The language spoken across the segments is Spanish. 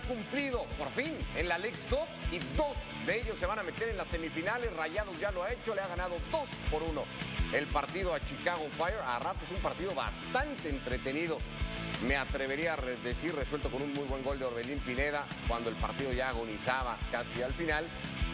cumplido por fin en la Leagues Cup y 2 de ellos se van a meter en las semifinales. Rayados ya lo ha hecho, le ha ganado 2-1 el partido a Chicago Fire. A ratos un partido bastante entretenido. Me atrevería a decir, resuelto con un muy buen gol de Orbelín Pineda cuando el partido ya agonizaba casi al final.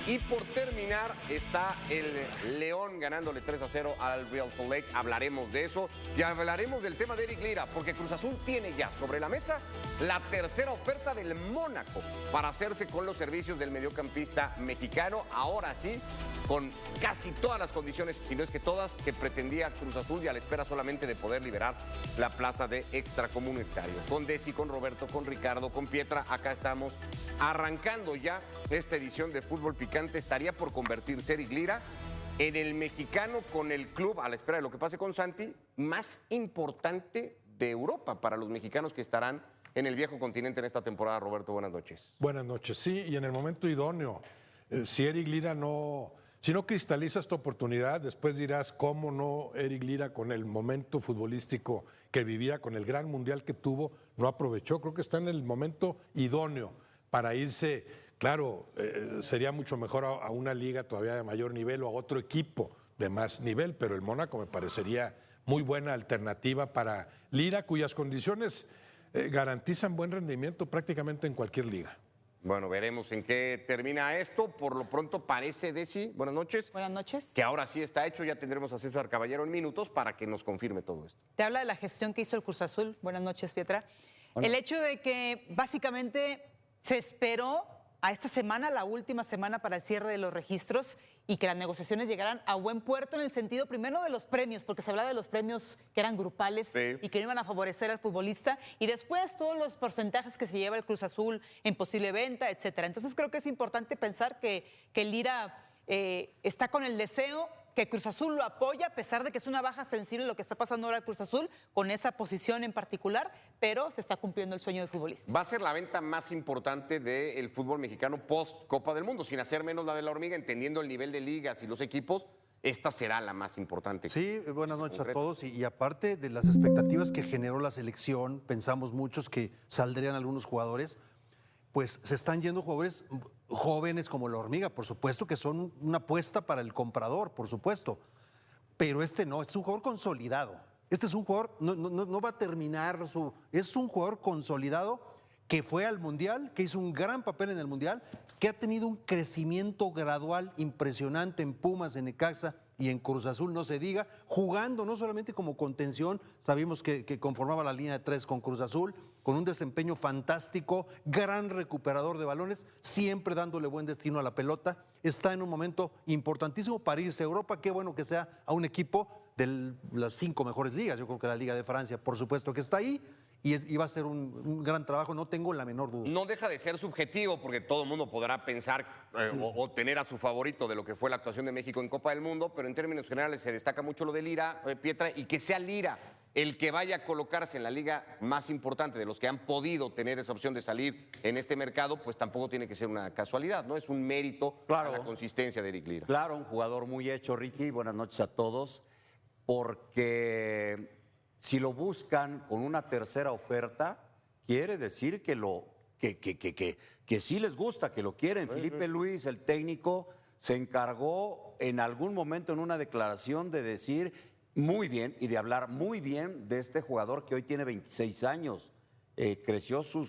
Y por terminar está el León ganándole 3-0 al Real Salt Lake. Hablaremos de eso y hablaremos del tema de Eric Lira, porque Cruz Azul tiene ya sobre la mesa la tercera oferta del Mónaco para hacerse con los servicios del mediocampista mexicano. Ahora sí, con casi todas las condiciones, y no es que todas, que pretendía Cruz Azul, y a la espera solamente de poder liberar la plaza de extracomunitario. Con Desi, con Roberto, con Ricardo, con Pietra, acá estamos arrancando ya esta edición de Fútbol Picante. Estaría por convertirse Eric Lira en el mexicano con el club, a la espera de lo que pase con Santi, más importante de Europa para los mexicanos que estarán en el viejo continente en esta temporada. Roberto, buenas noches. Buenas noches, sí, y en el momento idóneo. Si Eric Lira si no cristaliza esta oportunidad, después dirás cómo no Eric Lira, con el momento futbolístico que vivía, con el gran mundial que tuvo, no aprovechó. Creo que está en el momento idóneo para irse. Claro, sería mucho mejor a una liga todavía de mayor nivel o a otro equipo de más nivel, pero el Mónaco me parecería muy buena alternativa para Lira, cuyas condiciones garantizan buen rendimiento prácticamente en cualquier liga. Bueno, veremos en qué termina esto. Por lo pronto parece, Desi, buenas noches. Buenas noches. Que ahora sí está hecho. Ya tendremos a César Caballero en minutos para que nos confirme todo esto. Te habla de la gestión que hizo el Cruz Azul. Buenas noches, Pietra. Hola. El hecho de que básicamente se esperó a esta semana, la última semana para el cierre de los registros, y que las negociaciones llegaran a buen puerto en el sentido primero de los premios, porque se hablaba de los premios que eran grupales y que no iban a favorecer al futbolista, y después todos los porcentajes que se lleva el Cruz Azul en posible venta, etcétera. Entonces creo que es importante pensar que Lira está con el deseo, que Cruz Azul lo apoya, a pesar de que es una baja sensible lo que está pasando ahora en Cruz Azul, con esa posición en particular, pero se está cumpliendo el sueño del futbolista. Va a ser la venta más importante del fútbol mexicano post Copa del Mundo, sin hacer menos la de la hormiga, entendiendo el nivel de ligas y los equipos. Esta será la más importante. Sí, buenas noches a todos. Y aparte de las expectativas que generó la selección, pensamos muchos que saldrían algunos jugadores, pues se están yendo jugadores jóvenes como la hormiga, por supuesto, que son una apuesta para el comprador, por supuesto. Pero este no, es un jugador consolidado. Este es un jugador, no va a terminar es un jugador consolidado que fue al Mundial, que hizo un gran papel en el Mundial, que ha tenido un crecimiento gradual impresionante en Pumas, en Necaxa y en Cruz Azul, no se diga, jugando no solamente como contención, sabíamos que conformaba la línea de 3 con Cruz Azul, con un desempeño fantástico, gran recuperador de balones, siempre dándole buen destino a la pelota, está en un momento importantísimo para irse a Europa. Qué bueno que sea a un equipo de las 5 mejores ligas. Yo creo que la Liga de Francia, por supuesto que está ahí, y va a ser un gran trabajo, no tengo la menor duda. No deja de ser subjetivo, porque todo el mundo podrá pensar o tener a su favorito de lo que fue la actuación de México en Copa del Mundo, pero en términos generales se destaca mucho lo de Lira, Pietra, y que sea Lira el que vaya a colocarse en la liga más importante de los que han podido tener esa opción de salir en este mercado, pues tampoco tiene que ser una casualidad, ¿no? Es un mérito a la consistencia de Eric Lira. Claro, un jugador muy hecho, Ricky. Buenas noches a todos. Porque si lo buscan con una tercera oferta, quiere decir que sí les gusta, que lo quieren. Felipe Luis, el técnico, se encargó en algún momento en una declaración de decir muy bien y de hablar muy bien de este jugador que hoy tiene 26 años. Creció su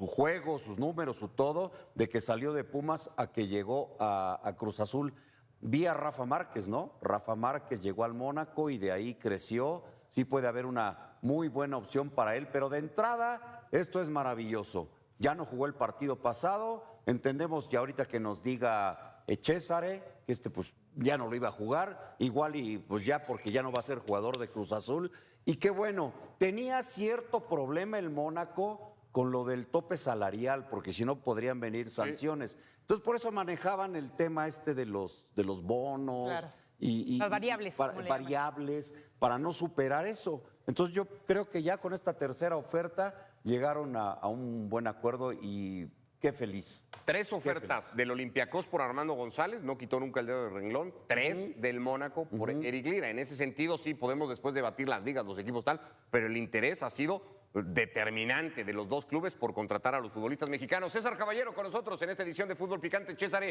juego, sus números, su todo, de que salió de Pumas a que llegó a Cruz Azul. Vía Rafa Márquez, ¿no? Rafa Márquez llegó al Mónaco y de ahí creció. Sí puede haber una muy buena opción para él, pero de entrada esto es maravilloso. Ya no jugó el partido pasado, entendemos que ahorita que nos diga Césare, que pues ya no lo iba a jugar, igual y pues ya porque ya no va a ser jugador de Cruz Azul. Y qué bueno, tenía cierto problema el Mónaco con lo del tope salarial, porque si no podrían venir sanciones. Sí. Entonces, por eso manejaban el tema de los bonos. Claro. Y las variables. Variables, para no superar eso. Entonces, yo creo que ya con esta tercera oferta llegaron a un buen acuerdo y qué feliz. 3 ofertas del Olympiacos por Armando González, no quitó nunca el dedo de renglón. 3 del Mónaco por Eric Lira. En ese sentido, sí, podemos después debatir las ligas, los equipos tal, pero el interés ha sido determinante de los dos clubes por contratar a los futbolistas mexicanos. César Caballero con nosotros en esta edición de Fútbol Picante. César,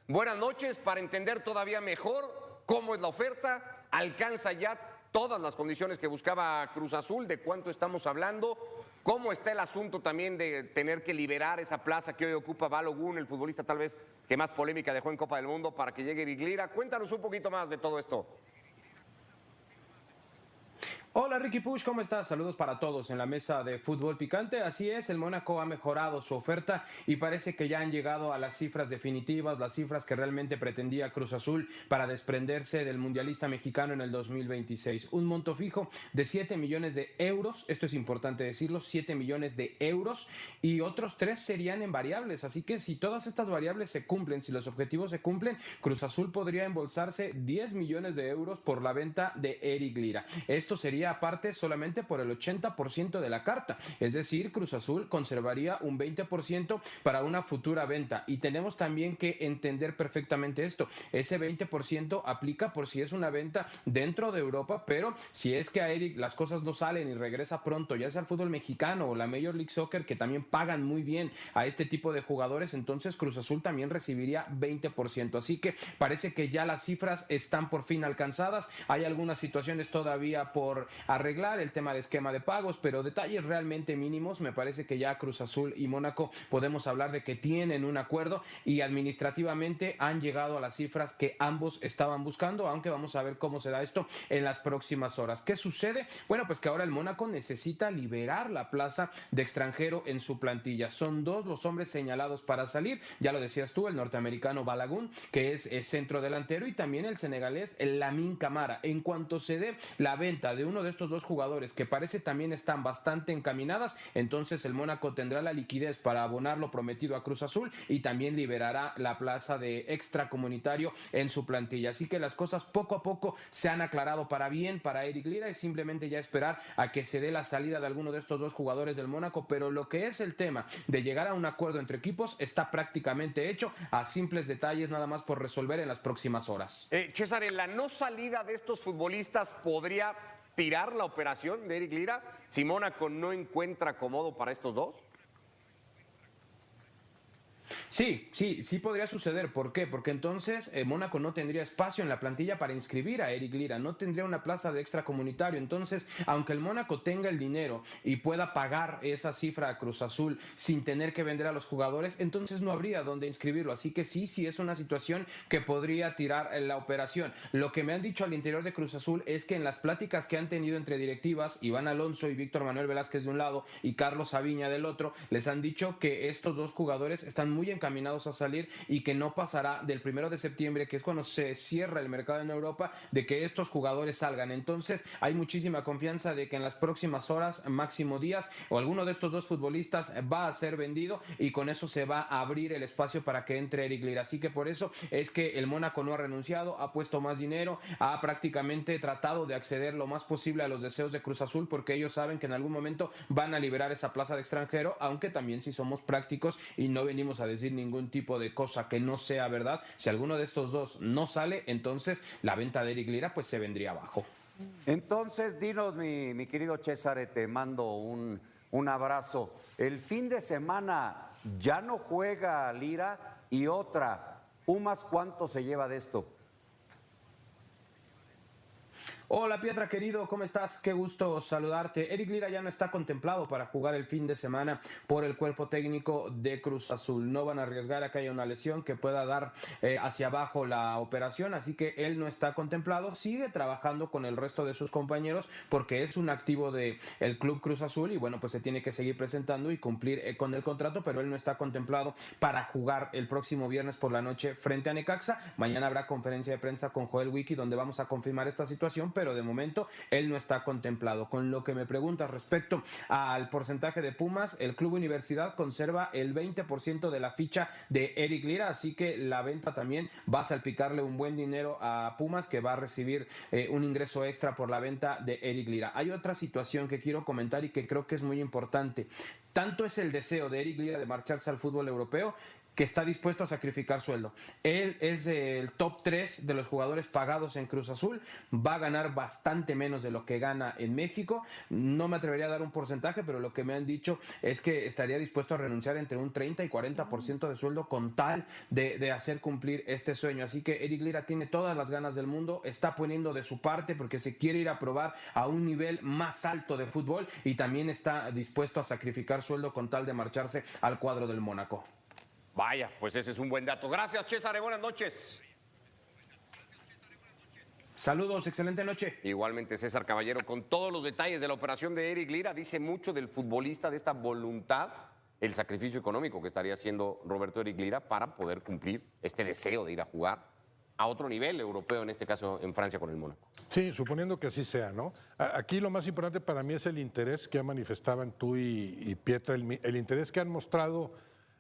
buenas noches. Para entender todavía mejor cómo es la oferta, alcanza ya todas las condiciones que buscaba Cruz Azul, de cuánto estamos hablando, cómo está el asunto también de tener que liberar esa plaza que hoy ocupa Balogun, el futbolista tal vez que más polémica dejó en Copa del Mundo, para que llegue Eric Lira. Cuéntanos un poquito más de todo esto. Hola Ricky Push, ¿cómo estás? Saludos para todos en la mesa de Fútbol Picante. Así es, el Mónaco ha mejorado su oferta y parece que ya han llegado a las cifras definitivas, las cifras que realmente pretendía Cruz Azul para desprenderse del mundialista mexicano en el 2026. Un monto fijo de 7 millones de euros, esto es importante decirlo, 7 millones de euros, y otros 3 serían en variables. Así que si todas estas variables se cumplen, si los objetivos se cumplen, Cruz Azul podría embolsarse 10 millones de euros por la venta de Eric Lira. Esto sería aparte solamente por el 80% de la carta, es decir, Cruz Azul conservaría un 20% para una futura venta, y tenemos también que entender perfectamente esto. Ese 20% aplica por si es una venta dentro de Europa, pero si es que a Eric las cosas no salen y regresa pronto, ya sea al fútbol mexicano o la Major League Soccer, que también pagan muy bien a este tipo de jugadores, entonces Cruz Azul también recibiría 20%. Así que parece que ya las cifras están por fin alcanzadas. Hay algunas situaciones todavía por arreglar, el tema de esquema de pagos, pero detalles realmente mínimos. Me parece que ya Cruz Azul y Mónaco podemos hablar de que tienen un acuerdo y administrativamente han llegado a las cifras que ambos estaban buscando, aunque vamos a ver cómo se da esto en las próximas horas. ¿Qué sucede? Bueno, pues que ahora el Mónaco necesita liberar la plaza de extranjero en su plantilla. Son 2 los hombres señalados para salir, ya lo decías tú, el norteamericano Balogun, que es centro delantero, y también el senegalés Lamine Camara. En cuanto se dé la venta de uno de estos 2 jugadores, que parece también están bastante encaminadas, entonces el Mónaco tendrá la liquidez para abonar lo prometido a Cruz Azul y también liberará la plaza de extracomunitario en su plantilla. Así que las cosas poco a poco se han aclarado para bien para Eric Lira, y simplemente ya esperar a que se dé la salida de alguno de estos 2 jugadores del Mónaco, pero lo que es el tema de llegar a un acuerdo entre equipos está prácticamente hecho, a simples detalles nada más por resolver en las próximas horas. César, en la no salida de estos futbolistas podría tirar la operación de Eric Lira si Mónaco no encuentra acomodo para estos 2. Sí podría suceder. ¿Por qué? Porque entonces Mónaco no tendría espacio en la plantilla para inscribir a Eric Lira, no tendría una plaza de extracomunitario. Entonces, aunque el Mónaco tenga el dinero y pueda pagar esa cifra a Cruz Azul sin tener que vender a los jugadores, entonces no habría dónde inscribirlo. Así que sí es una situación que podría tirar la operación. Lo que me han dicho al interior de Cruz Azul es que en las pláticas que han tenido entre directivas, Iván Alonso y Víctor Manuel Velázquez de un lado y Carlos Aviña del otro, les han dicho que estos 2 jugadores están muy encaminados a salir y que no pasará del 1 de septiembre, que es cuando se cierra el mercado en Europa, de que estos jugadores salgan. Entonces hay muchísima confianza de que en las próximas horas, máximo días, o alguno de estos 2 futbolistas va a ser vendido, y con eso se va a abrir el espacio para que entre Eric Lira. Así que por eso es que el Mónaco no ha renunciado, ha puesto más dinero, ha prácticamente tratado de acceder lo más posible a los deseos de Cruz Azul, porque ellos saben que en algún momento van a liberar esa plaza de extranjero, aunque también si somos prácticos y no venimos a decir ningún tipo de cosa que no sea verdad, si alguno de estos 2 no sale, entonces la venta de Eric Lira pues se vendría abajo. Entonces, dinos, mi querido César, te mando un abrazo. El fin de semana ya no juega Lira, y otra, Pumas, ¿cuánto se lleva de esto? Hola Pietra querido, ¿cómo estás? Qué gusto saludarte. Eric Lira ya no está contemplado para jugar el fin de semana por el cuerpo técnico de Cruz Azul. No van a arriesgar a que haya una lesión que pueda dar hacia abajo la operación, así que él no está contemplado. Sigue trabajando con el resto de sus compañeros porque es un activo del Club Cruz Azul y bueno, pues se tiene que seguir presentando y cumplir con el contrato, pero él no está contemplado para jugar el próximo viernes por la noche frente a Necaxa. Mañana habrá conferencia de prensa con Joel Wiki donde vamos a confirmar esta situación, pero de momento él no está contemplado. Con lo que me preguntas respecto al porcentaje de Pumas, el Club Universidad conserva el 20% de la ficha de Eric Lira, así que la venta también va a salpicarle un buen dinero a Pumas, que va a recibir un ingreso extra por la venta de Eric Lira. Hay otra situación que quiero comentar y que creo que es muy importante. Tanto es el deseo de Eric Lira de marcharse al fútbol europeo que está dispuesto a sacrificar sueldo. Él es el top 3 de los jugadores pagados en Cruz Azul, va a ganar bastante menos de lo que gana en México. No me atrevería a dar un porcentaje, pero lo que me han dicho es que estaría dispuesto a renunciar entre un 30 y 40% de sueldo con tal de hacer cumplir este sueño. Así que Eric Lira tiene todas las ganas del mundo, está poniendo de su parte porque se quiere ir a probar a un nivel más alto de fútbol y también está dispuesto a sacrificar sueldo con tal de marcharse al cuadro del Mónaco. Vaya, pues ese es un buen dato. Gracias, César, buenas noches. Saludos, excelente noche. Igualmente, César Caballero, con todos los detalles de la operación de Eric Lira, dice mucho del futbolista, de esta voluntad, el sacrificio económico que estaría haciendo Roberto Eric Lira para poder cumplir este deseo de ir a jugar a otro nivel europeo, en este caso en Francia con el Mónaco. Sí, suponiendo que así sea, ¿no? Aquí lo más importante para mí es el interés que manifestaban tú y Pietra, el interés que han mostrado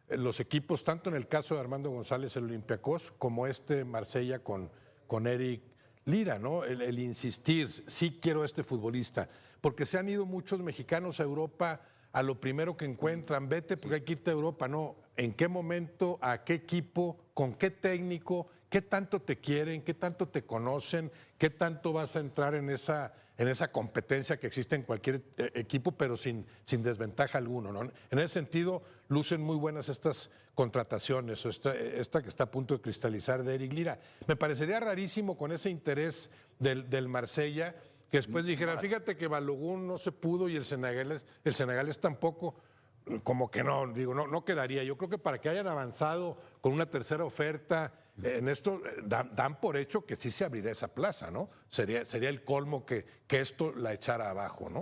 los equipos, tanto en el caso de Armando González, el Olympiacos, como Marsella con Eric Lira, ¿no? El insistir, sí quiero a este futbolista, porque se han ido muchos mexicanos a Europa a lo primero que encuentran, vete porque hay que irte a Europa, no, ¿en qué momento, a qué equipo, con qué técnico, qué tanto te quieren, qué tanto te conocen, qué tanto vas a entrar en esa competencia que existe en cualquier equipo, pero sin desventaja alguna, ¿no? En ese sentido, lucen muy buenas estas contrataciones, o esta que está a punto de cristalizar de Eric Lira. Me parecería rarísimo con ese interés del Marsella, que después dijera, fíjate que Balogun no se pudo y el senegalés tampoco, como que no, digo, no quedaría. Yo creo que para que hayan avanzado con una tercera oferta, en esto dan por hecho que sí se abrirá esa plaza, ¿no? Sería el colmo que esto la echara abajo, ¿no?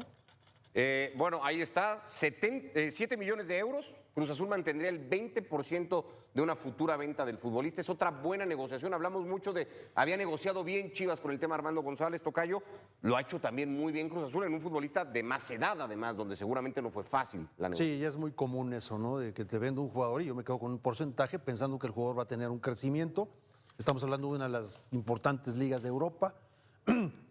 Bueno, ahí está, 7 millones de euros. Cruz Azul mantendría el 20% de una futura venta del futbolista. Es otra buena negociación. Hablamos mucho había negociado bien Chivas con el tema Armando González, tocayo. Lo ha hecho también muy bien Cruz Azul en un futbolista de más edad, además, donde seguramente no fue fácil la negociación. Sí, ya es muy común eso, ¿no? De que te vende un jugador y yo me quedo con un porcentaje pensando que el jugador va a tener un crecimiento. Estamos hablando de una de las importantes ligas de Europa.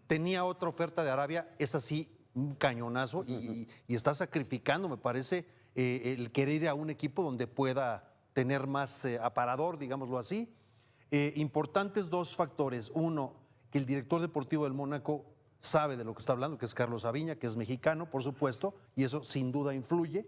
Tenía otra oferta de Arabia, es así, un cañonazo, y está sacrificando, me parece, el querer ir a un equipo donde pueda tener más aparador, digámoslo así. Importantes dos factores. Uno, que el director deportivo del Mónaco sabe de lo que está hablando, que es Carlos Aviña, que es mexicano, por supuesto, y eso sin duda influye.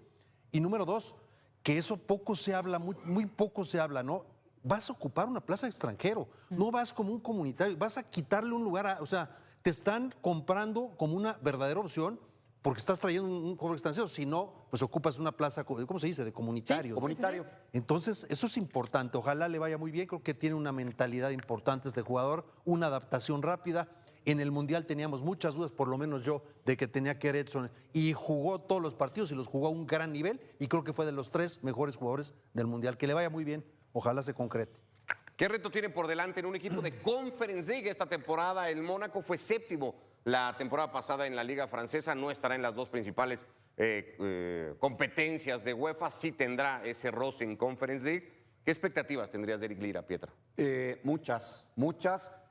Y número dos, que eso poco se habla, muy poco se habla, ¿no? Vas a ocupar una plaza de extranjero, no vas como un comunitario, vas a quitarle un lugar, o sea, te están comprando como una verdadera opción porque estás trayendo un jugador extranjero, si no, pues ocupas una plaza, ¿cómo se dice?, de comunitario. Sí, comunitario. Entonces, eso es importante, ojalá le vaya muy bien, creo que tiene una mentalidad importante este jugador, una adaptación rápida. En el Mundial teníamos muchas dudas, por lo menos yo, de que tenía que Edson, y jugó todos los partidos y los jugó a un gran nivel, y creo que fue de los 3 mejores jugadores del Mundial. Que le vaya muy bien, ojalá se concrete. ¿Qué reto tiene por delante en un equipo de Conference League esta temporada? El Mónaco fue séptimo la temporada pasada en la Liga Francesa, no estará en las dos principales competencias de UEFA, sí tendrá ese roce en Conference League. ¿Qué expectativas tendrías de Eric Lira, Pietra? Muchas,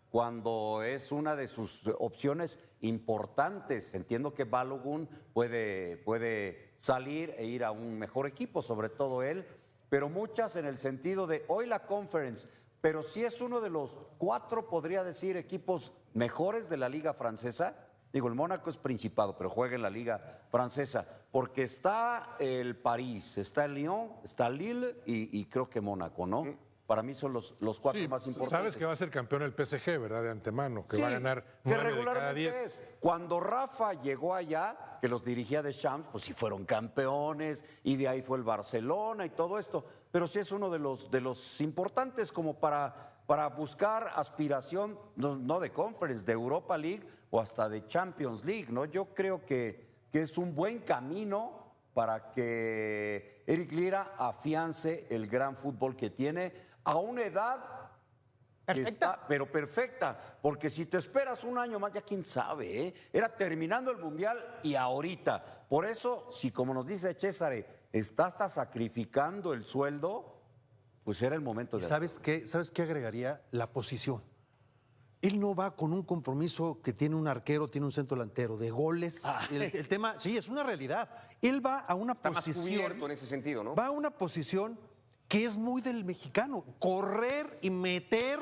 cuando es una de sus opciones importantes. Entiendo que Balogun puede salir e ir a un mejor equipo, sobre todo él, pero muchas en el sentido de hoy la Conference, pero sí es uno de los 4, podría decir, equipos mejores de la Liga Francesa. Digo, el Mónaco es Principado, pero juega en la Liga Francesa, porque está el París, está el Lyon, está el Lille y creo que Mónaco, ¿no? Para mí son los 4 Sí, más importantes. sabes que va a ser campeón el PSG, ¿verdad? De antemano, que Sí, va a ganar que 9 de regularmente cada 10. es. Cuando Rafa llegó allá, que los dirigía de Champs, pues sí fueron campeones, y de ahí fue el Barcelona y todo esto. Pero sí es uno de los importantes como para buscar aspiración, no de Conference, de Europa League o hasta de Champions League, ¿no? Yo creo que es un buen camino para que Eric Lira afiance el gran fútbol que tiene a una edad Perfecta. pero perfecta, porque si te esperas un año más, ya quién sabe, ¿eh? Era terminando el Mundial y ahorita. Por eso, si como nos dice César, está hasta sacrificando el sueldo, pues era el momento de ¿Sabes qué agregaría? La posición. Él no va con un compromiso que tiene un arquero, tiene un centro delantero, de goles. El tema, sí, es una realidad. Él va a una Está más posición. cubierto en ese sentido, ¿no? Va a una posición que es muy del mexicano, correr y meter,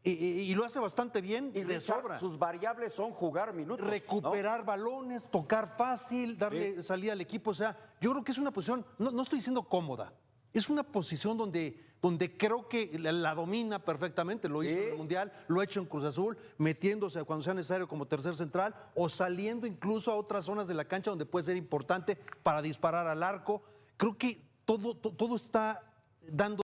y lo hace bastante bien Y de Richard, sobra. sus variables son jugar minutos. Recuperar balones, tocar fácil, darle salida al equipo. O sea, yo creo que es una posición, no estoy diciendo cómoda, es una posición donde creo que la domina perfectamente. Lo hizo en el Mundial, lo ha hecho en Cruz Azul, metiéndose cuando sea necesario como tercer central o saliendo incluso a otras zonas de la cancha donde puede ser importante para disparar al arco. Creo que todo está dándose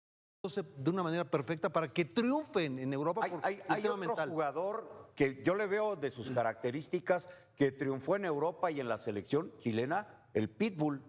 de una manera perfecta para que triunfen en Europa por el Hay tema otro mental. jugador que yo le veo de sus características que triunfó en Europa y en la selección chilena, el Pitbull,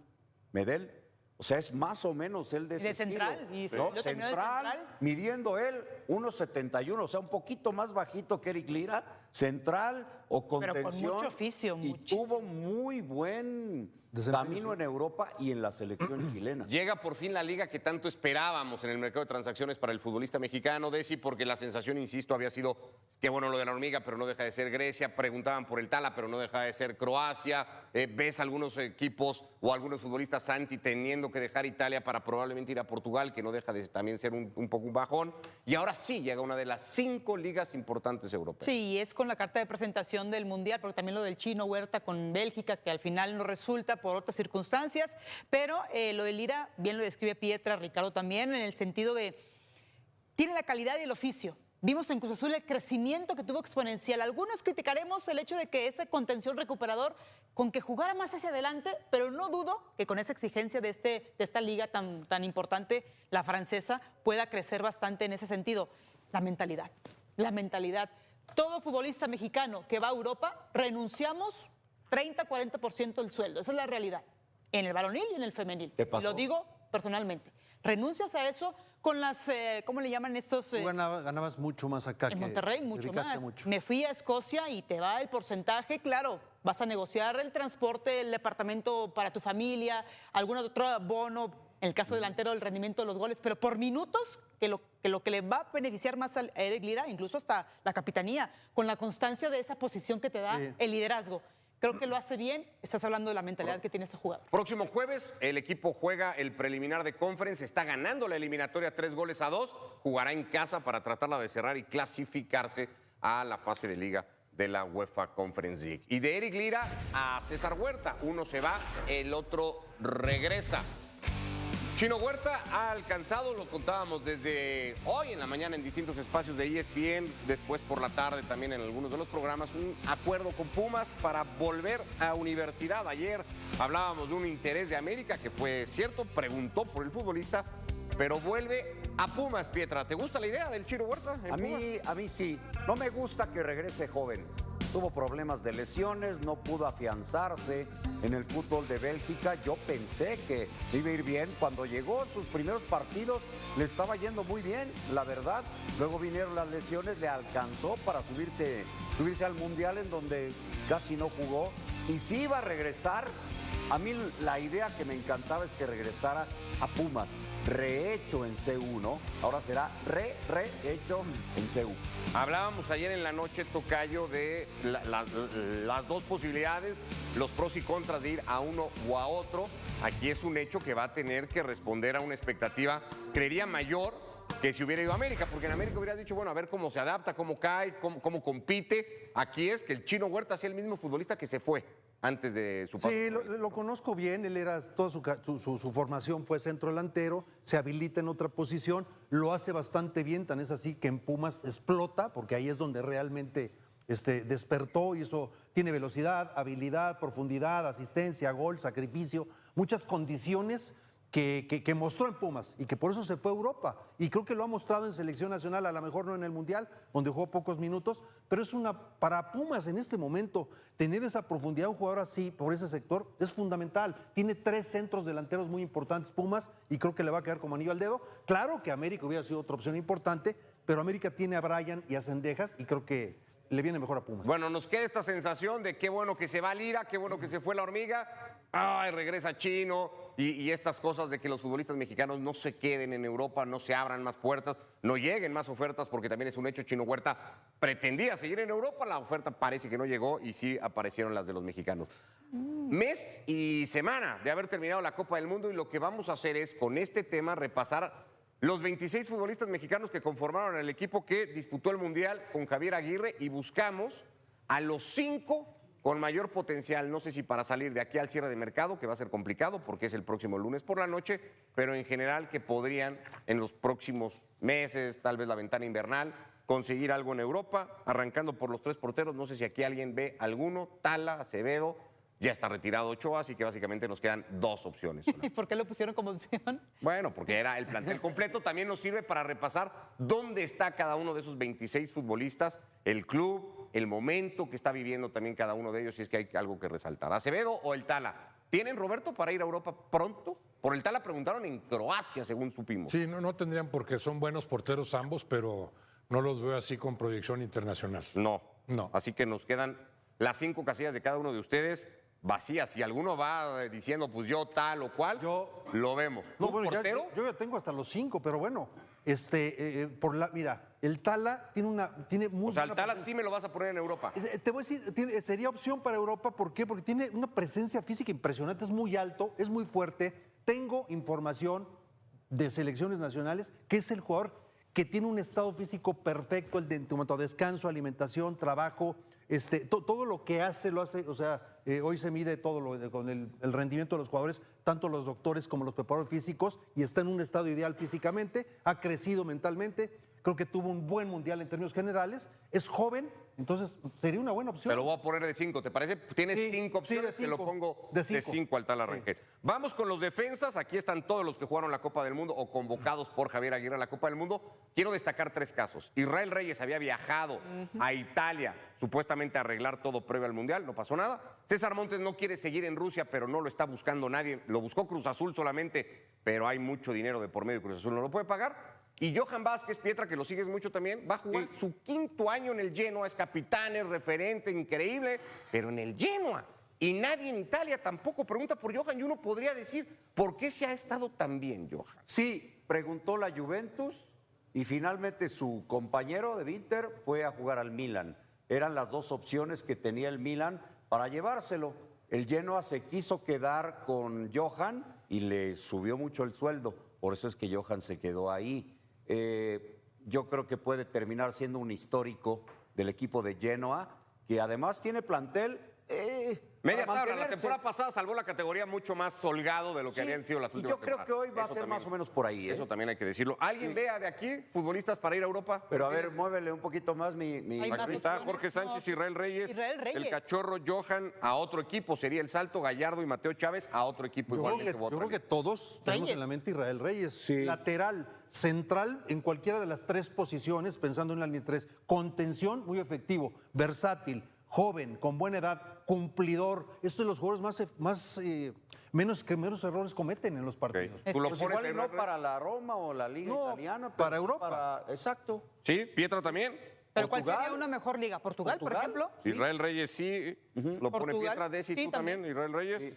Medel. O sea, es más o menos el de ese de central, estilo, y ¿no? lo terminó de central. Midiendo él 1.71, o sea, un poquito más bajito que Eric Lira, central o Pero con contención. mucho oficio, y muchísimo. tuvo muy buen Desempeño, camino en Europa y en la selección chilena. Llega por fin la liga que tanto esperábamos en el mercado de transacciones para el futbolista mexicano, Desi, porque la sensación, insisto, había sido, qué bueno lo de la hormiga, pero no deja de ser Grecia, preguntaban por el Tala, pero no deja de ser Croacia, ves algunos equipos o algunos futbolistas Santi teniendo que dejar Italia para probablemente ir a Portugal, que no deja de también ser un poco un bajón, y ahora sí llega una de las 5 ligas importantes europeas. Sí, es con la carta de presentación del Mundial, porque también lo del Chino Huerta con Bélgica, que al final no resulta por otras circunstancias, pero lo de Lira, bien lo describe Pietra, Ricardo también, en el sentido de, tiene la calidad y el oficio. Vimos en Cruz Azul el crecimiento que tuvo exponencial. Algunos criticaremos el hecho de que ese contención recuperador, con que jugara más hacia adelante, pero no dudo que con esa exigencia de esta liga tan importante, la francesa, pueda crecer bastante en ese sentido. La mentalidad. Todo futbolista mexicano que va a Europa, renunciamos 30-40% del sueldo. Esa es la realidad. En el varonil y en el femenil. ¿Qué pasó? Lo digo personalmente. Renuncias a eso con las, ¿cómo le llaman estos? Tú ganabas mucho más acá. En Monterrey, mucho dedicaste más. mucho. Me fui a Escocia y te va el porcentaje, claro. Vas a negociar el transporte, el departamento para tu familia, algún otro bono, en el caso delantero, el rendimiento de los goles, pero por minutos, que lo que le va a beneficiar más a Eric Lira, incluso hasta la capitanía, con la constancia de esa posición que te da el liderazgo. Creo que lo hace bien. Estás hablando de la mentalidad que tiene ese jugador. Próximo jueves, el equipo juega el preliminar de Conference, está ganando la eliminatoria 3-2, jugará en casa para tratarla de cerrar y clasificarse a la fase de liga de la UEFA Conference League. Y de Eric Lira a César Huerta, uno se va, el otro regresa. Chino Huerta ha alcanzado, lo contábamos desde hoy en la mañana en distintos espacios de ESPN, después por la tarde también en algunos de los programas, un acuerdo con Pumas para volver a universidad. Ayer hablábamos de un interés de América, que fue cierto, preguntó por el futbolista, pero vuelve a Pumas, Pietra. ¿Te gusta la idea del Chino Huerta en Pumas? A mí sí. No me gusta que regrese joven. Tuvo problemas de lesiones, no pudo afianzarse en el fútbol de Bélgica. Yo pensé que iba a ir bien. Cuando llegó sus primeros partidos le estaba yendo muy bien, la verdad. Luego vinieron las lesiones, le alcanzó para subirse al Mundial, en donde casi no jugó. Y sí iba a regresar. A mí la idea que me encantaba es que regresara a Pumas, rehecho en CU, ¿no? Ahora será rehecho en CU. Hablábamos ayer en la noche, Tocayo, de las dos posibilidades, los pros y contras de ir a uno o a otro. Aquí es un hecho que va a tener que responder a una expectativa, creería, mayor que si hubiera ido a América, porque en América hubieras dicho, bueno, a ver cómo se adapta, cómo cae, cómo compite. Aquí es que el Chino Huerta sea el mismo futbolista que se fue antes de su paso. Sí, lo conozco bien. Él era, toda su formación fue centro delantero, se habilita en otra posición, lo hace bastante bien, tan es así que en Pumas explota, porque ahí es donde realmente despertó, tiene velocidad, habilidad, profundidad, asistencia, gol, sacrificio, muchas condiciones que mostró en Pumas y que por eso se fue a Europa. Y creo que lo ha mostrado en selección nacional, a lo mejor no en el Mundial, donde jugó pocos minutos, pero para Pumas en este momento, tener esa profundidad, un jugador así por ese sector, es fundamental. Tiene 3 centros delanteros muy importantes Pumas y creo que le va a quedar como anillo al dedo. Claro que América hubiera sido otra opción importante, pero América tiene a Bryan y a Cendejas y creo que le viene mejor a Pumas. Bueno, nos queda esta sensación de qué bueno que se va Lira, qué bueno que se fue la hormiga, ay, regresa Chino y estas cosas de que los futbolistas mexicanos no se queden en Europa, no se abran más puertas, no lleguen más ofertas, porque también es un hecho. Chino Huerta pretendía seguir en Europa, la oferta parece que no llegó y sí aparecieron las de los mexicanos. Mes y semana de haber terminado la Copa del Mundo y lo que vamos a hacer es con este tema repasar los 26 futbolistas mexicanos que conformaron el equipo que disputó el Mundial con Javier Aguirre y buscamos a los 5 con mayor potencial, no sé si para salir de aquí al cierre de mercado, que va a ser complicado porque es el próximo lunes por la noche, pero en general que podrían en los próximos meses, tal vez la ventana invernal, conseguir algo en Europa, arrancando por los 3 porteros, no sé si aquí alguien ve alguno, Tala, Acevedo, ya está retirado Ochoa, así que básicamente nos quedan 2 opciones. ¿Y por qué lo pusieron como opción? Bueno, porque era el plantel completo, también nos sirve para repasar dónde está cada uno de esos 26 futbolistas, el club, el momento que está viviendo también cada uno de ellos, si es que hay algo que resaltar. ¿Acevedo o el Tala? ¿Tienen, Roberto, para ir a Europa pronto? Por el Tala preguntaron en Croacia, según supimos. Sí, no tendrían porque son buenos porteros ambos, pero no los veo así con proyección internacional. No. No. Así que nos quedan las 5 casillas de cada uno de ustedes vacías. Si alguno va diciendo, pues yo tal o cual, lo vemos. No, ¿Un bueno, portero? yo ya tengo hasta los 5, pero bueno, mira, el Tala tiene muy O sea, el buena Tala presencia. sí me lo vas a poner en Europa. Te voy a decir, sería opción para Europa, ¿por qué? Porque tiene una presencia física impresionante, es muy alto, es muy fuerte. Tengo información de selecciones nacionales que es el jugador que tiene un estado físico perfecto, en cuanto a descanso, alimentación, trabajo, todo lo que hace, lo hace, o sea, hoy se mide todo con el rendimiento de los jugadores, tanto los doctores como los preparadores físicos, y está en un estado ideal físicamente, ha crecido mentalmente, creo que tuvo un buen mundial en términos generales, es joven, entonces sería una buena opción. Te lo voy a poner de 5, ¿te parece? Tienes Sí, 5 sí, de opciones, te lo cinco. pongo De de cinco. 5 al Tala Rangel. Vamos con los defensas, aquí están todos los que jugaron la Copa del Mundo o convocados por Javier Aguirre a la Copa del Mundo. Quiero destacar 3 casos. Israel Reyes había viajado a Italia, supuestamente a arreglar todo previo al Mundial, no pasó nada. César Montes no quiere seguir en Rusia, pero no lo está buscando nadie. Lo buscó Cruz Azul solamente, pero hay mucho dinero de por medio, Cruz Azul no lo puede pagar. Y Johan Vázquez, Pietra, que lo sigues mucho también, va a jugar su 5º año en el Genoa, es capitán, es referente, increíble, pero en el Genoa. Y nadie en Italia tampoco pregunta por Johan, y uno podría decir, ¿por qué se ha estado tan bien, Johan? Sí, preguntó la Juventus y finalmente su compañero de Inter fue a jugar al Milan. Eran las 2 opciones que tenía el Milan para llevárselo. El Genoa se quiso quedar con Johan y le subió mucho el sueldo. Por eso es que Johan se quedó ahí. Yo creo que puede terminar siendo un histórico del equipo de Genoa, que además tiene plantel. Media para tabla, la mantenerse. temporada pasada salvó la categoría mucho más holgado de lo que Sí, habían sido las y últimas yo creo que hoy va a Eso ser también- más o menos por ahí. Eso también hay que decirlo. ¿Alguien vea de aquí futbolistas para ir a Europa? Pero a ver, muévele un poquito más mi Hay más Aquí está opciones, Jorge Sánchez, no. Israel Reyes, Israel Reyes. el Cachorro, Johan, a otro equipo sería el Salto, Gallardo y Mateo Chávez, a otro equipo Yo igualmente. creo que todos tenemos Reyes. en la mente Israel Reyes. Sí. Lateral, central, en cualquiera de las 3 posiciones, pensando en la línea 3. Contención, muy efectivo. Versátil, joven, con buena edad, cumplidor. Estos son los jugadores menos errores cometen en los partidos. ¿Tú lo Pues pones igual y en no Israel? para la Roma o la Liga No, Italiana. pero para sí Europa. Exacto. Sí, Pietra también. ¿Pero cuál Portugal. sería una mejor liga? ¿Portugal, por Portugal. ejemplo? Israel Reyes sí, lo pone Portugal. Pietra, Desi, Sí, tú también, también. Israel Reyes.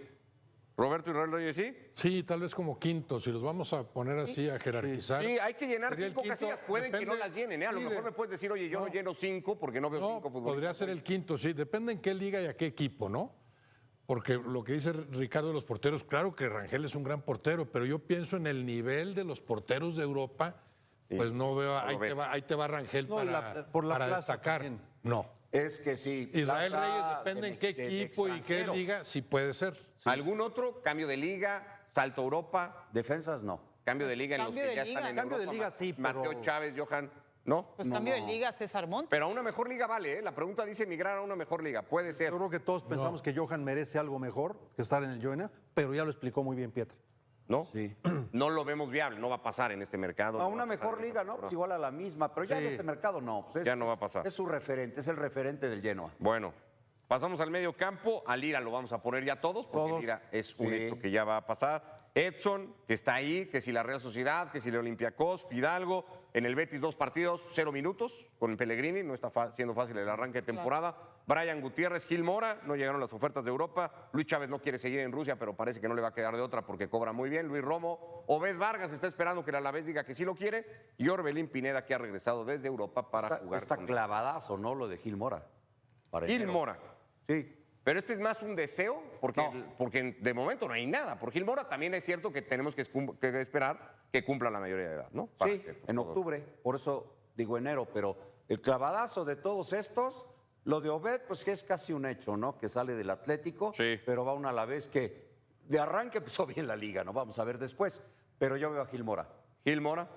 Roberto, Israel Reyes sí. Sí, tal vez como quinto, si los vamos a poner así, a jerarquizar. Sí, hay que llenar Sería el 5 quinto, casillas. Pueden que no depende- las llenen, ¿eh? A lo sí, mejor de- me puedes decir, oye, yo no lleno 5 porque no veo 5 No, futbolistas. podría ser el quinto, sí. Depende en qué liga y a qué equipo, ¿no? Porque lo que dice Ricardo de los porteros, claro que Rangel es un gran portero, pero yo pienso en el nivel de los porteros de Europa, pues no veo, ves. ahí te va Rangel No, y para la plaza destacar. también. No. Es que sí. Israel plaza Reyes, depende en qué de equipo y qué extranjero. liga, sí puede ser. ¿Algún otro? Cambio de liga, salto a Europa, Defensas no. cambio de liga en los Cambio que de ya liga. están en Cambio de Europa. liga, sí, Mateo pero- Chávez, Johan, ¿no? Pues cambio de liga, César Montes. Pero a una mejor liga vale, ¿eh? La pregunta dice migrar a una mejor liga. Puede ser. Yo creo que todos pensamos que Johan merece algo mejor que estar en el Genoa, pero ya lo explicó muy bien Pietra. ¿No? Sí. No lo vemos viable, no va a pasar en este mercado. A no una va pasar mejor en liga, esta ¿no? Pues temporada. igual a la misma, pero ya en este mercado no. Pues Ya no va a pasar. Es su referente, es el referente del Genoa. Bueno, pasamos al medio campo. A Lira lo vamos a poner ya todos, porque Todos. Lira es un Sí. hecho que ya va a pasar. Edson, que está ahí, que si la Real Sociedad, que si el Olympiacos, Fidalgo. En el Betis 2 partidos, 0 minutos con Pellegrini, no está siendo fácil el arranque de temporada. Brian Gutiérrez, Gil Mora, no llegaron las ofertas de Europa. Luis Chávez no quiere seguir en Rusia, pero parece que no le va a quedar de otra porque cobra muy bien. Luis Romo, Obed Vargas está esperando que el Alavés diga que sí lo quiere. Y Orbelín Pineda, que ha regresado desde Europa para jugar Está con clavadazo, ¿no? Lo de Gil Mora. Para Gil enero. Mora. Sí. Pero este es más un deseo, porque de momento no hay nada. Por Gil Mora también es cierto que tenemos que esperar que cumpla la mayoría de edad, ¿no? Sí, en octubre, por eso digo enero, pero el clavadazo de todos estos, lo de Obed, pues que es casi un hecho, ¿no? Que sale del Atlético, Sí. pero va una a la vez que de arranque empezó bien la liga, ¿no? Vamos a ver después, pero yo veo a Gil Mora. Gil Mora.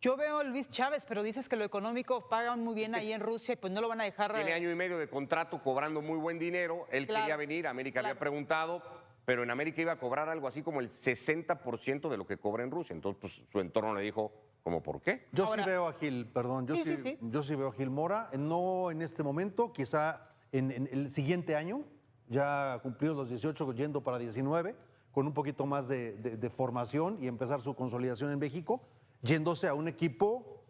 Yo veo a Luis Chávez, pero dices que lo económico pagan muy bien ahí en Rusia y pues no lo van a dejar. Tiene año y medio de contrato cobrando muy buen dinero. Él Claro, quería venir, América había claro. preguntado, pero en América iba a cobrar algo así como el 60% de lo que cobra en Rusia. Entonces, pues su entorno le dijo, ¿cómo por qué? Yo Ahora- sí veo a Gil, perdón, Sí. yo sí veo a Gil Mora, no en este momento, quizá en el siguiente año, ya cumplidos los 18, yendo para 19, con un poquito más de formación y empezar su consolidación en México, yéndose a un equipo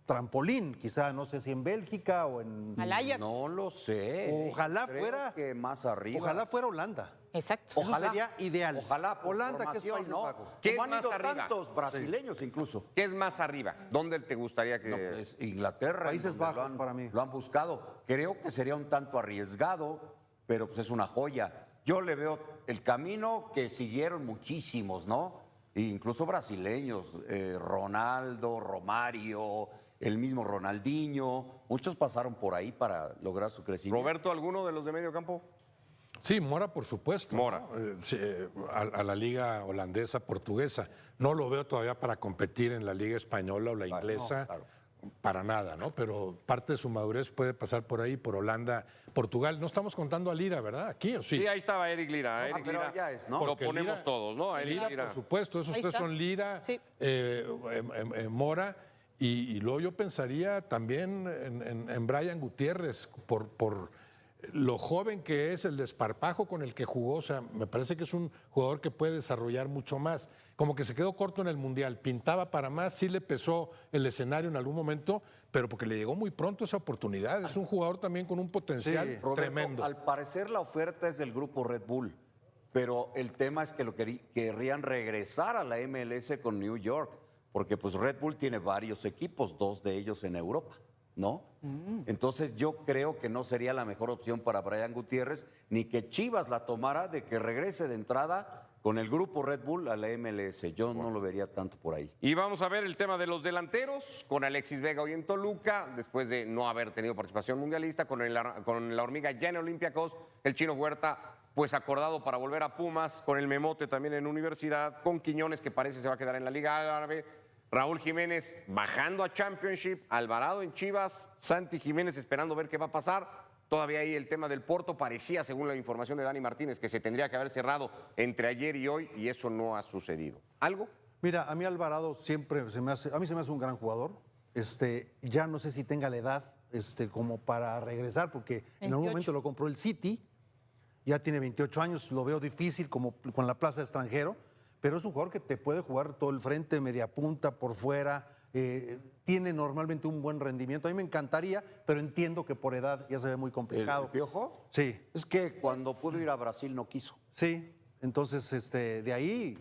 trampolín, quizá, no sé si en Bélgica o en... Al Ajax. No lo sé. Ojalá Creo fuera- que más arriba. Ojalá fuera Holanda. Exacto. Eso sería ideal. Ojalá por Holanda, que es formación, Países ¿no? Bajos. ¿Qué Como es han más ido arriba? tantos brasileños incluso. ¿Qué es más arriba? ¿Dónde te gustaría que...? No, es Inglaterra. en Países donde Bajos para mí. Lo han buscado. Creo que sería un tanto arriesgado, pero pues es una joya. Yo le veo el camino que siguieron muchísimos, ¿no? E incluso brasileños, Ronaldo, Romario, el mismo Ronaldinho. Muchos pasaron por ahí para lograr su crecimiento. ¿Roberto, alguno de los de medio campo? Sí, Mora, por supuesto. Mora. ¿No? Sí, a la liga holandesa, portuguesa. No lo veo todavía para competir en la liga española o la inglesa. claro. Para nada, ¿no? Pero parte de su madurez puede pasar por ahí, por Holanda, Portugal. No estamos contando a Lira, ¿verdad? Aquí, ¿o sí? Sí, ahí estaba Eric Lira. Eric pero Lira. ya es, ¿no? Lo Porque ponemos Lira- todos, ¿no? A Eric Lira, Lira. por supuesto, esos Ahí tres está. son Lira, Sí. Mora, y luego yo pensaría también en Brian Gutiérrez, por lo joven que es, el desparpajo con el que jugó. O sea, me parece que es un jugador que puede desarrollar mucho más. Como que se quedó corto en el Mundial, pintaba para más, sí le pesó el escenario en algún momento, pero porque le llegó muy pronto esa oportunidad. Es un jugador también con un potencial Sí, Roberto, tremendo. al parecer la oferta es del grupo Red Bull, pero el tema es que lo querrían regresar a la MLS con New York, porque pues Red Bull tiene varios equipos, 2 de ellos en Europa, ¿no? Entonces yo creo que no sería la mejor opción para Brian Gutiérrez, ni que Chivas la tomara de que regrese de entrada con el grupo Red Bull a la MLS. Yo no lo vería tanto por ahí. Y vamos a ver el tema de los delanteros, con Alexis Vega hoy en Toluca, después de no haber tenido participación mundialista, con la hormiga ya en Olympiacos, el Chino Huerta, pues acordado para volver a Pumas, con el Memote también en Universidad, con Quiñones, que parece se va a quedar en la Liga Árabe, Raúl Jiménez bajando a Championship, Alvarado en Chivas, Santi Jiménez esperando ver qué va a pasar. Todavía ahí el tema del Porto parecía, según la información de Dani Martínez, que se tendría que haber cerrado entre ayer y hoy, y eso no ha sucedido. ¿Algo? Mira, a mí Alvarado siempre se me hace un gran jugador. Ya no sé si tenga la edad como para regresar, porque en algún 28. momento lo compró el City, ya tiene 28 años, lo veo difícil como con la plaza de extranjero, pero es un jugador que te puede jugar todo el frente, media punta, por fuera, tiene normalmente un buen rendimiento. A mí me encantaría, pero entiendo que por edad ya se ve muy ¿El complicado. Piojo? Sí, Es que cuando pudo ir a Brasil no quiso. sí, entonces de ahí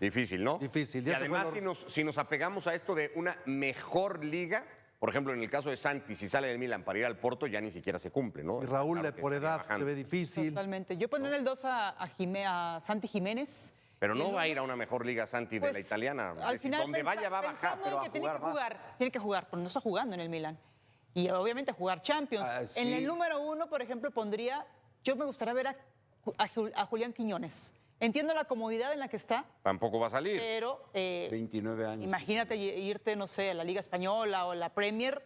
Difícil, ¿no? Difícil, Y ya se además, fue si nos apegamos a esto de una mejor liga, por ejemplo, en el caso de Santi, si sale del Milan para ir al Porto, ya ni siquiera se cumple, ¿no? y Raúl Claro que por estaría edad se bajando. ve difícil. Totalmente. Yo pondré en el 2 a Santi Jiménez. Pero Y no el va a uno, ir a una mejor liga Santi de pues, la italiana. Al final, donde vaya va a bajar. pensando pero en va que a tiene que jugar más. tiene que jugar, pero no está jugando en el Milan. Y obviamente jugar Champions. Sí. En el número 1, por ejemplo, yo me gustaría ver a Julián Quiñones. Entiendo la comodidad en la que está, Tampoco va a salir. pero 29 años. imagínate irte, no sé, a la Liga Española o la Premier.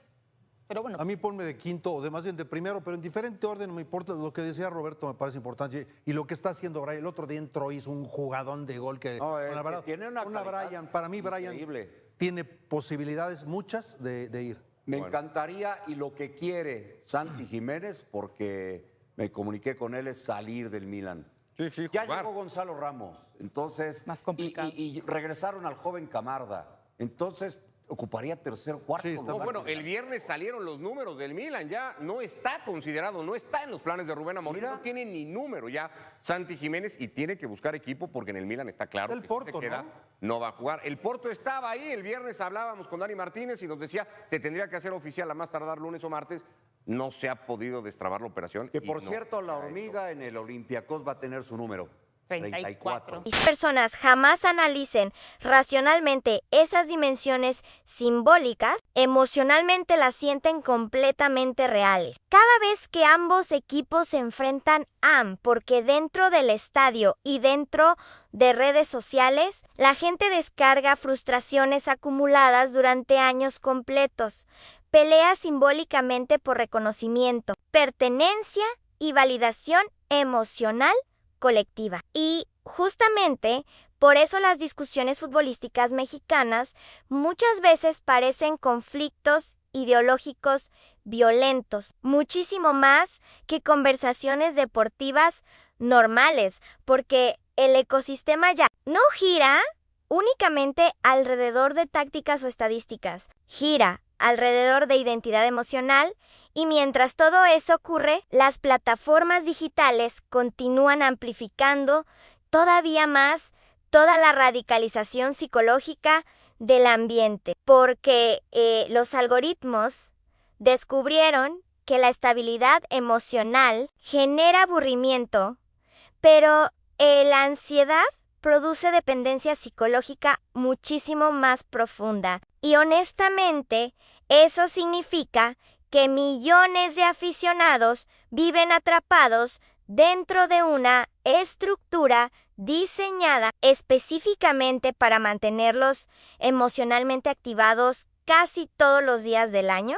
Pero bueno, A mí ponme de quinto o de más bien de primero, pero en diferente orden, no me importa. Lo que decía Roberto me parece importante. Y lo que está haciendo Brian, el otro día entró, hizo un jugadón de gol que. No, con que Alvarado. tiene una calidad Brian, para mí Brian increíble. tiene posibilidades muchas de ir. Me encantaría, y lo que quiere Santi Jiménez, porque me comuniqué con él, es salir del Milan. Sí, sí, Ya jugar. llegó Gonzalo Ramos, entonces. Más complicado. Y regresaron al joven Camarda. Entonces, ocuparía tercer, cuarto. Sí, está lugar. Bueno, el viernes salieron los números del Milan, ya no está considerado, no está en los planes de Rubén Amorim, Mira. no tiene ni número ya Santi Jiménez y tiene que buscar equipo porque en el Milan está claro El que Porto, si se queda, no va a jugar. El Porto estaba ahí, el viernes hablábamos con Dani Martínez y nos decía se tendría que hacer oficial a más tardar lunes o martes no se ha podido destrabar la operación. Que y por no cierto, la se ha hormiga en el Olympiacos va a tener su número. 34. Las personas jamás analicen racionalmente esas dimensiones simbólicas, emocionalmente las sienten completamente reales. Cada vez que ambos equipos se enfrentan porque dentro del estadio y dentro de redes sociales, la gente descarga frustraciones acumuladas durante años completos, pelea simbólicamente por reconocimiento, pertenencia y validación emocional colectiva. Y justamente por eso las discusiones futbolísticas mexicanas muchas veces parecen conflictos ideológicos violentos, muchísimo más que conversaciones deportivas normales, porque el ecosistema ya no gira únicamente alrededor de tácticas o estadísticas, gira alrededor de identidad emocional. Y mientras todo eso ocurre, las plataformas digitales continúan amplificando todavía más toda la radicalización psicológica del ambiente, porque los algoritmos descubrieron que la estabilidad emocional genera aburrimiento, pero la ansiedad produce dependencia psicológica muchísimo más profunda. Y honestamente, eso significa que millones de aficionados viven atrapados dentro de una estructura diseñada específicamente para mantenerlos emocionalmente activados casi todos los días del año,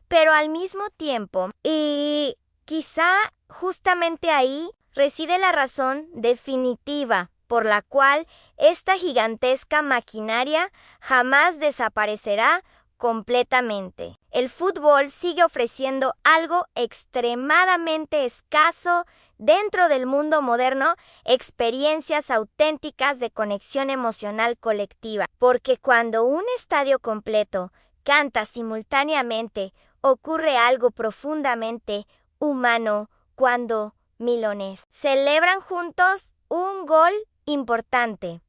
pero al mismo tiempo, y quizá justamente ahí reside la razón definitiva por la cual esta gigantesca maquinaria jamás desaparecerá completamente. El fútbol sigue ofreciendo algo extremadamente escaso dentro del mundo moderno, experiencias auténticas de conexión emocional colectiva, porque cuando un estadio completo canta simultáneamente, ocurre algo profundamente humano cuando milones celebran juntos un gol importante.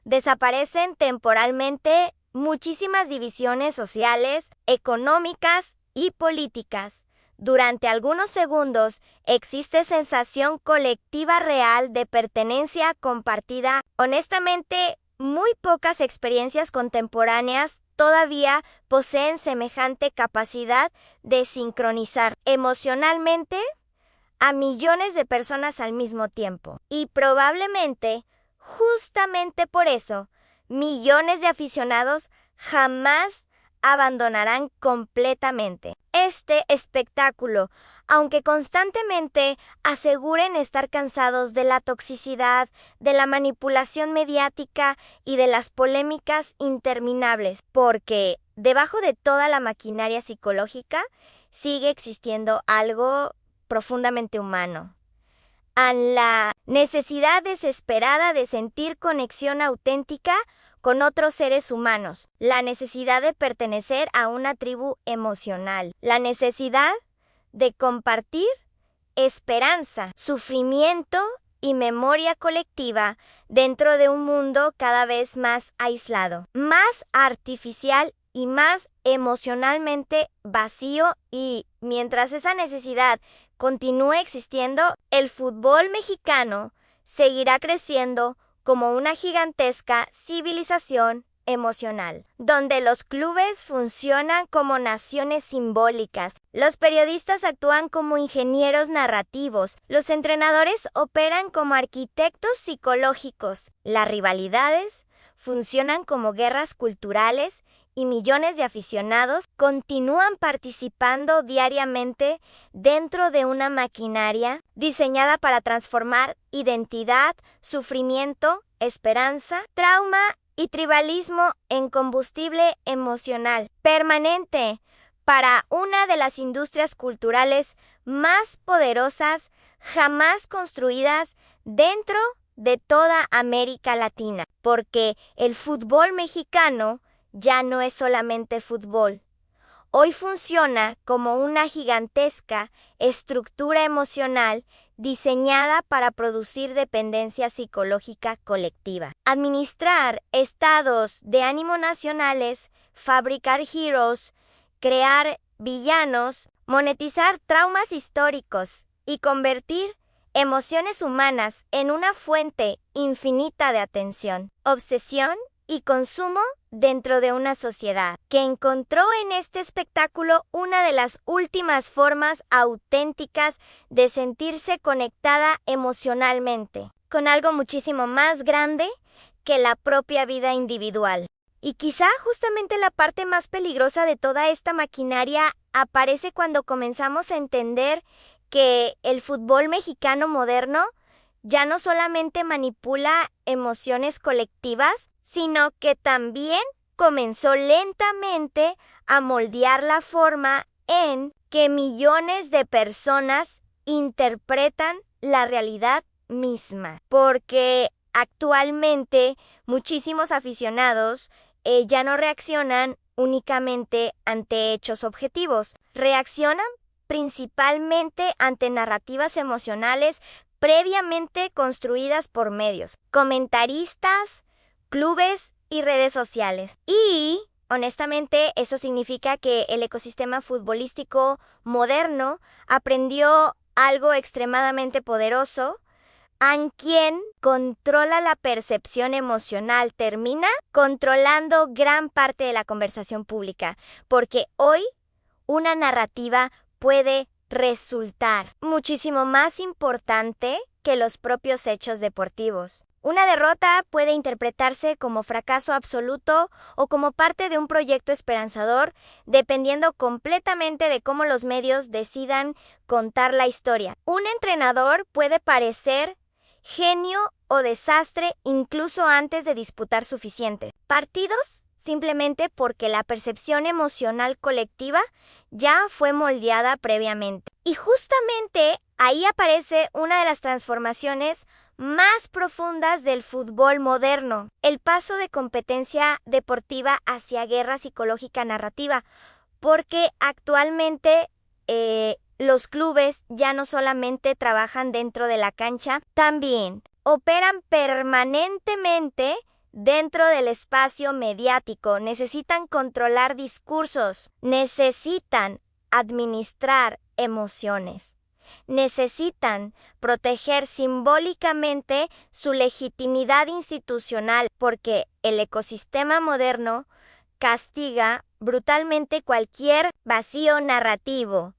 Desaparecen temporalmente muchísimas divisiones sociales, económicas y políticas. Durante algunos segundos existe sensación colectiva real de pertenencia compartida. Honestamente, muy pocas experiencias contemporáneas todavía poseen semejante capacidad de sincronizar emocionalmente a millones de personas al mismo tiempo. Y probablemente, justamente por eso, millones de aficionados jamás abandonarán completamente este espectáculo, aunque constantemente aseguren estar cansados de la toxicidad, de la manipulación mediática y de las polémicas interminables, porque debajo de toda la maquinaria psicológica sigue existiendo algo profundamente humano. A la necesidad desesperada de sentir conexión auténtica con otros seres humanos, la necesidad de pertenecer a una tribu emocional, la necesidad de compartir esperanza, sufrimiento y memoria colectiva dentro de un mundo cada vez más aislado, más artificial y más emocionalmente vacío. Y mientras esa necesidad continúe existiendo, el fútbol mexicano seguirá creciendo como una gigantesca civilización emocional, donde los clubes funcionan como naciones simbólicas, los periodistas actúan como ingenieros narrativos, los entrenadores operan como arquitectos psicológicos, las rivalidades funcionan como guerras culturales y millones de aficionados continúan participando diariamente dentro de una maquinaria diseñada para transformar identidad, sufrimiento, esperanza, trauma y tribalismo en combustible emocional permanente para una de las industrias culturales más poderosas jamás construidas dentro de toda América Latina, porque el fútbol mexicano ya no es solamente fútbol. Hoy funciona como una gigantesca estructura emocional diseñada para producir dependencia psicológica colectiva. Administrar estados de ánimo nacionales, fabricar heroes, crear villanos, monetizar traumas históricos y convertir emociones humanas en una fuente infinita de atención, obsesión y consumo dentro de una sociedad que encontró en este espectáculo una de las últimas formas auténticas de sentirse conectada emocionalmente, con algo muchísimo más grande que la propia vida individual. Y quizá justamente la parte más peligrosa de toda esta maquinaria aparece cuando comenzamos a entender que el fútbol mexicano moderno ya no solamente manipula emociones colectivas, sino que también comenzó lentamente a moldear la forma en que millones de personas interpretan la realidad misma. Porque actualmente muchísimos aficionados ya no reaccionan únicamente ante hechos objetivos, reaccionan principalmente ante narrativas emocionales previamente construidas por medios, comentaristas, clubes y redes sociales. Y, honestamente, eso significa que el ecosistema futbolístico moderno aprendió algo extremadamente poderoso. Quien controla la percepción emocional termina controlando gran parte de la conversación pública, porque hoy una narrativa puede resultar muchísimo más importante que los propios hechos deportivos. Una derrota puede interpretarse como fracaso absoluto o como parte de un proyecto esperanzador, dependiendo completamente de cómo los medios decidan contar la historia. Un entrenador puede parecer genio o desastre incluso antes de disputar suficiente partidos, simplemente porque la percepción emocional colectiva ya fue moldeada previamente. Y justamente ahí aparece una de las transformaciones más profundas del fútbol moderno, el paso de competencia deportiva hacia guerra psicológica narrativa, porque actualmente los clubes ya no solamente trabajan dentro de la cancha, también operan permanentemente dentro del espacio mediático, necesitan controlar discursos, necesitan administrar emociones, necesitan proteger simbólicamente su legitimidad institucional, porque el ecosistema moderno castiga brutalmente cualquier vacío narrativo.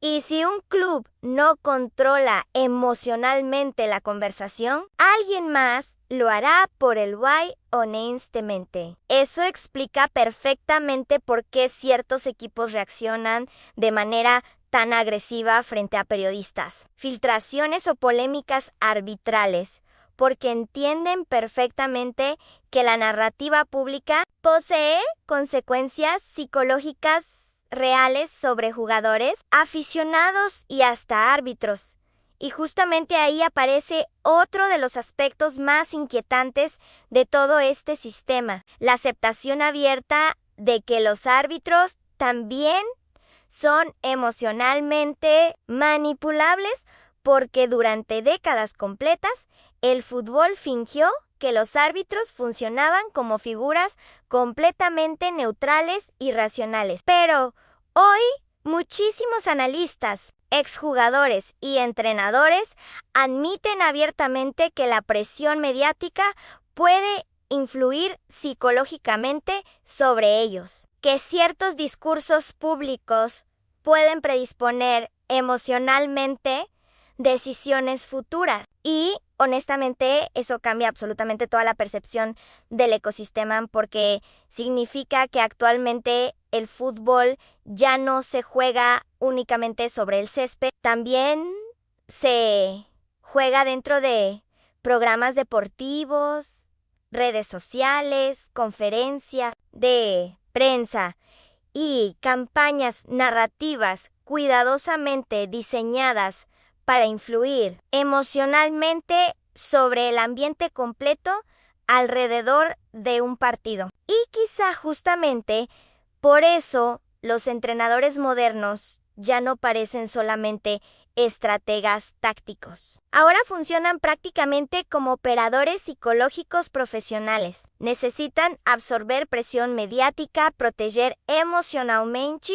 Y si un club no controla emocionalmente la conversación, alguien más lo hará por el guay honestamente. Eso explica perfectamente por qué ciertos equipos reaccionan de manera tan agresiva frente a periodistas, filtraciones o polémicas arbitrales, porque entienden perfectamente que la narrativa pública posee consecuencias psicológicas reales sobre jugadores, aficionados y hasta árbitros. Y justamente ahí aparece otro de los aspectos más inquietantes de todo este sistema, la aceptación abierta de que los árbitros también son emocionalmente manipulables, porque durante décadas completas el fútbol fingió que los árbitros funcionaban como figuras completamente neutrales y racionales. Pero hoy muchísimos analistas, exjugadores y entrenadores admiten abiertamente que la presión mediática puede influir psicológicamente sobre ellos, que ciertos discursos públicos pueden predisponer emocionalmente decisiones futuras. Y honestamente eso cambia absolutamente toda la percepción del ecosistema, porque significa que actualmente el fútbol ya no se juega únicamente sobre el césped, también se juega dentro de programas deportivos, redes sociales, conferencias de prensa y campañas narrativas cuidadosamente diseñadas para influir emocionalmente sobre el ambiente completo alrededor de un partido. Y quizá justamente por eso los entrenadores modernos ya no parecen solamente estrategas tácticos. Ahora funcionan prácticamente como operadores psicológicos profesionales. Necesitan absorber presión mediática, proteger emocionalmente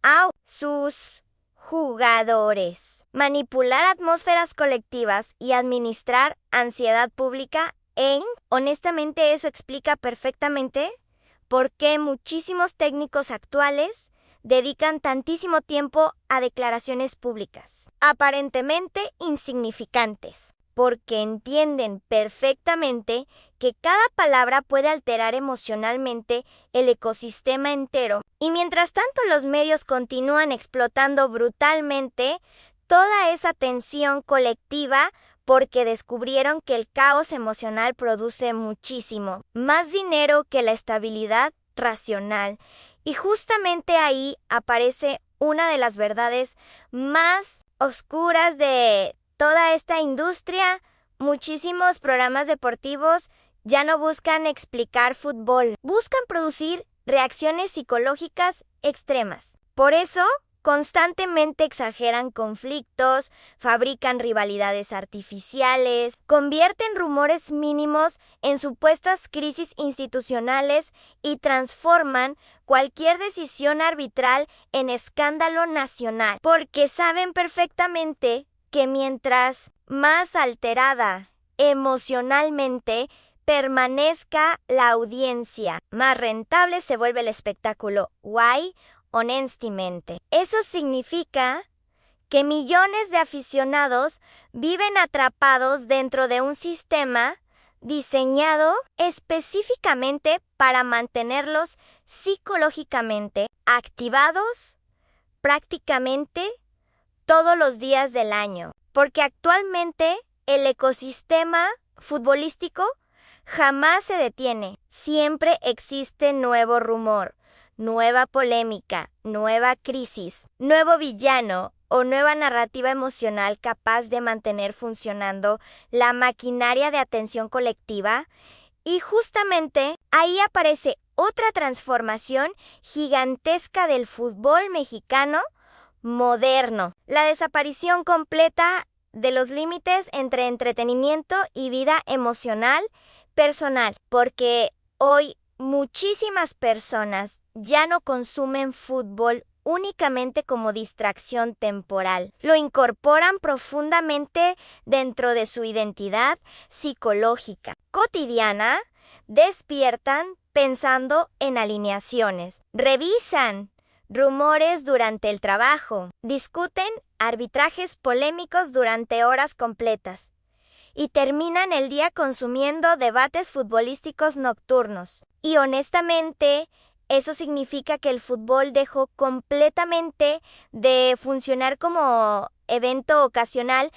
a sus jugadores, manipular atmósferas colectivas y administrar ansiedad pública. Honestamente, eso explica perfectamente por qué muchísimos técnicos actuales dedican tantísimo tiempo a declaraciones públicas, aparentemente insignificantes, porque entienden perfectamente que cada palabra puede alterar emocionalmente el ecosistema entero. Y mientras tanto los medios continúan explotando brutalmente toda esa tensión colectiva porque descubrieron que el caos emocional produce muchísimo más dinero que la estabilidad racional. Y justamente ahí aparece una de las verdades más oscuras de toda esta industria. Muchísimos programas deportivos ya no buscan explicar fútbol, buscan producir reacciones psicológicas extremas. Por eso, constantemente exageran conflictos, fabrican rivalidades artificiales, convierten rumores mínimos en supuestas crisis institucionales y transforman cualquier decisión arbitral en escándalo nacional, porque saben perfectamente que mientras más alterada emocionalmente permanezca la audiencia, más rentable se vuelve el espectáculo. Guay. Honestamente, eso significa que millones de aficionados viven atrapados dentro de un sistema diseñado específicamente para mantenerlos psicológicamente activados prácticamente todos los días del año, porque actualmente el ecosistema futbolístico jamás se detiene, siempre existe nuevo rumor, nueva polémica, nueva crisis, nuevo villano o nueva narrativa emocional capaz de mantener funcionando la maquinaria de atención colectiva. Y justamente ahí aparece otra transformación gigantesca del fútbol mexicano moderno, la desaparición completa de los límites entre entretenimiento y vida emocional personal, porque hoy muchísimas personas ya no consumen fútbol únicamente como distracción temporal. Lo incorporan profundamente dentro de su identidad psicológica cotidiana, despiertan pensando en alineaciones, revisan rumores durante el trabajo, discuten arbitrajes polémicos durante horas completas y terminan el día consumiendo debates futbolísticos nocturnos. Y honestamente, eso significa que el fútbol dejó completamente de funcionar como evento ocasional